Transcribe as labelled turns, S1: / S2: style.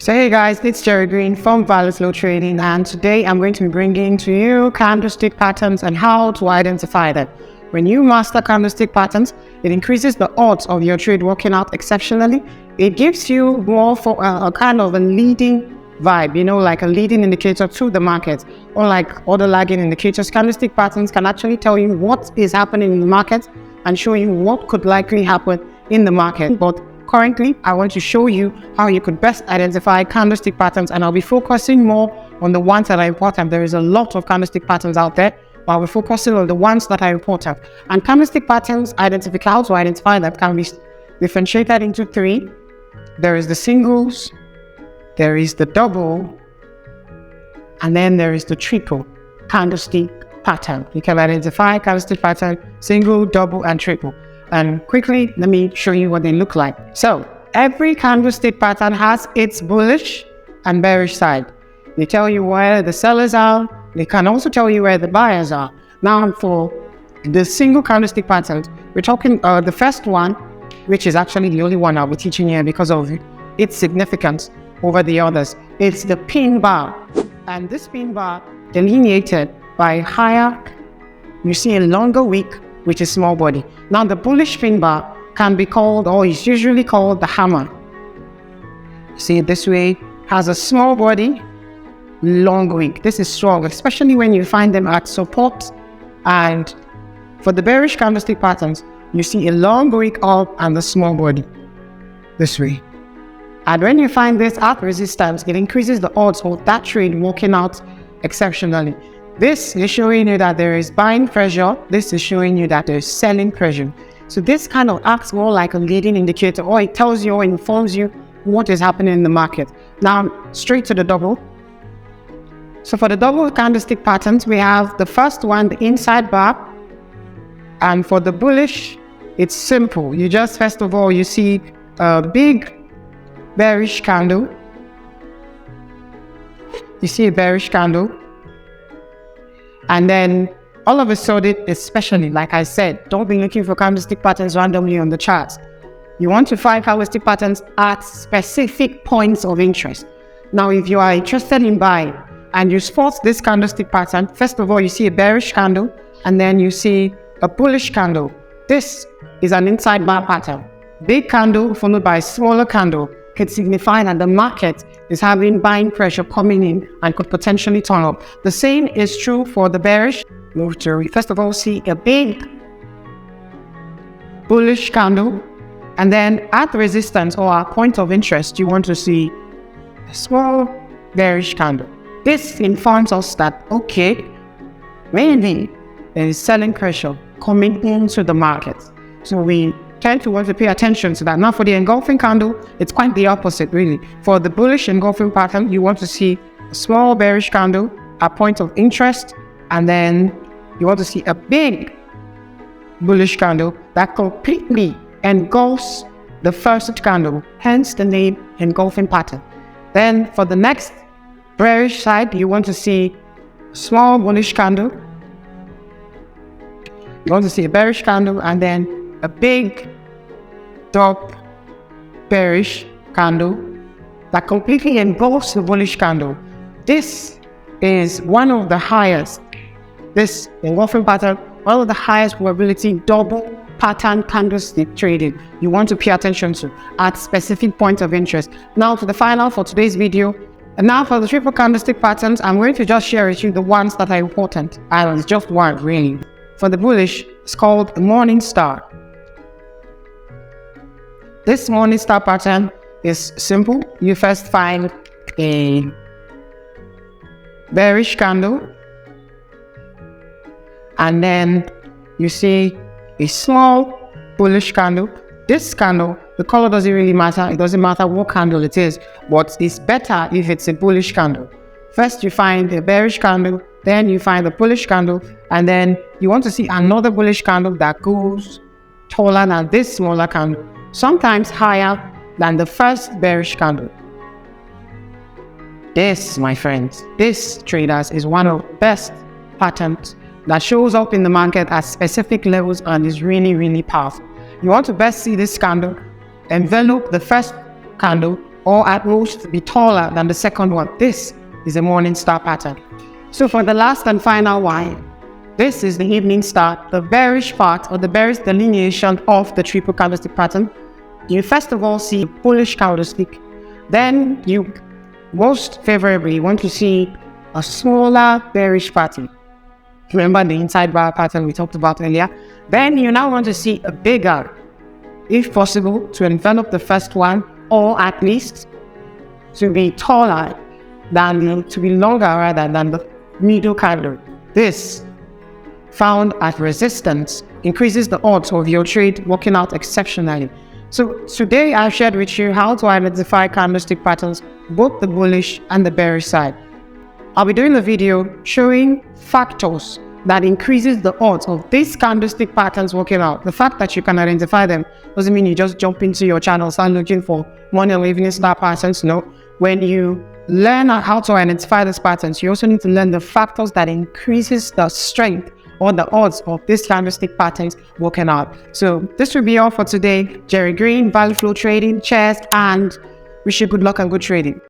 S1: So hey guys, it's Jerry Green from Value Flow Trading, and today I'm going to be bringing to you candlestick patterns and how to identify them. When you master candlestick patterns, it increases the odds of your trade working out exceptionally. It gives you more for a kind of a leading vibe, like a leading indicator to the market, or like other lagging indicators. Candlestick patterns can actually tell you what is happening in the market and show you what could likely happen in the market. But currently, I want to show you how you could best identify candlestick patterns, and I'll be focusing more on the ones that are important. There is a lot of candlestick patterns out there, but I'll be focusing on the ones that are important. And candlestick patterns, how to identify them can be differentiated into three. There is the singles, there is the double, and then there is the triple candlestick pattern. You can identify candlestick pattern, single, double, and triple. And quickly, let me show you what they look like. So every candlestick pattern has its bullish and bearish side. They tell you where the sellers are. They can also tell you where the buyers are. Now for the single candlestick patterns, we're talking the first one, which is actually the only one I'll be teaching here because of its significance over the others. It's the pin bar. And this pin bar delineated by higher, you see a longer wick, which is small body. Now the bullish pin bar can be called, or is usually called, the hammer. See it this way, has a small body, long wick. This is strong, especially when you find them at support. And for the bearish candlestick patterns, you see a long wick up and the small body, this way. And when you find this at resistance, it increases the odds of that trade working out exceptionally. This is showing you that there is buying pressure. This is showing you that there is selling pressure. So this kind of acts more like a leading indicator, or it tells you or informs you what is happening in the market. Now, straight to the double. So for the double candlestick patterns, we have the first one, the inside bar. And for the bullish, it's simple. You just, first of all, you see a big bearish candle. You see a bearish candle. And then all of a sudden, especially like I said, don't be looking for candlestick patterns randomly on the charts. You want to find candlestick patterns at specific points of interest. Now, if you are interested in buying and you spot this candlestick pattern, first of all, you see a bearish candle and then you see a bullish candle. This is an inside bar pattern. Big candle followed by a smaller candle could signify that the market is having buying pressure coming in and could potentially turn up. The same is true for the bearish. First of all, see a big bullish candle, and then at resistance or at point of interest, you want to see a small bearish candle. This informs us that, okay, maybe there is selling pressure coming into the market. So we tend to want to pay attention to that. Now for the engulfing candle, it's quite the opposite really. For the bullish engulfing pattern, you want to see a small bearish candle at point of interest, and then you want to see a big bullish candle that completely engulfs the first candle, hence the name engulfing pattern. Then for the next bearish side, you want to see a small bullish candle. You want to see a bearish candle and then a big top bearish candle that completely engulfs the bullish candle. This is one of the highest, this engulfing pattern, one of the highest probability double pattern candlestick trading you want to pay attention to at specific points of interest. Now to the final for today's video. And now for the triple candlestick patterns, I'm going to just share with you the ones that are important. And it's just one really. For the bullish, it's called the morning star. This morning star pattern is simple. You first find a bearish candle, and then you see a small bullish candle. This candle, the color doesn't really matter. It doesn't matter what candle it is, but it's better if it's a bullish candle. First you find a bearish candle, then you find a bullish candle, and then you want to see another bullish candle that goes taller than this smaller candle, sometimes higher than the first bearish candle. This, my friends, this traders is one of the best patterns that shows up in the market at specific levels and is really, really powerful. You want to best see this candle envelop the first candle or at most be taller than the second one. This is a morning star pattern. So for the last and final one, this is the evening star, the bearish part or the bearish delineation of the triple candlestick pattern. You first of all see a bullish candlestick. Then you most favorably want to see a smaller bearish pattern. Remember the inside bar pattern we talked about earlier? Then you now want to see a bigger, if possible, to envelop the first one, or at least to be taller than, to be longer rather than the middle candle. This, found at resistance, increases the odds of your trade working out exceptionally. So today I've shared with you how to identify candlestick patterns, both the bullish and the bearish side. I'll be doing a video showing factors that increases the odds of these candlestick patterns working out. The fact that you can identify them doesn't mean you just jump into your channel, start looking for morning or evening star patterns. No. When you learn how to identify these patterns, you also need to learn the factors that increases the strength or the odds of these candlestick patterns working out. So this will be all for today. Jerry Green, Value Flow Trading. Cheers, and wish you good luck and good trading.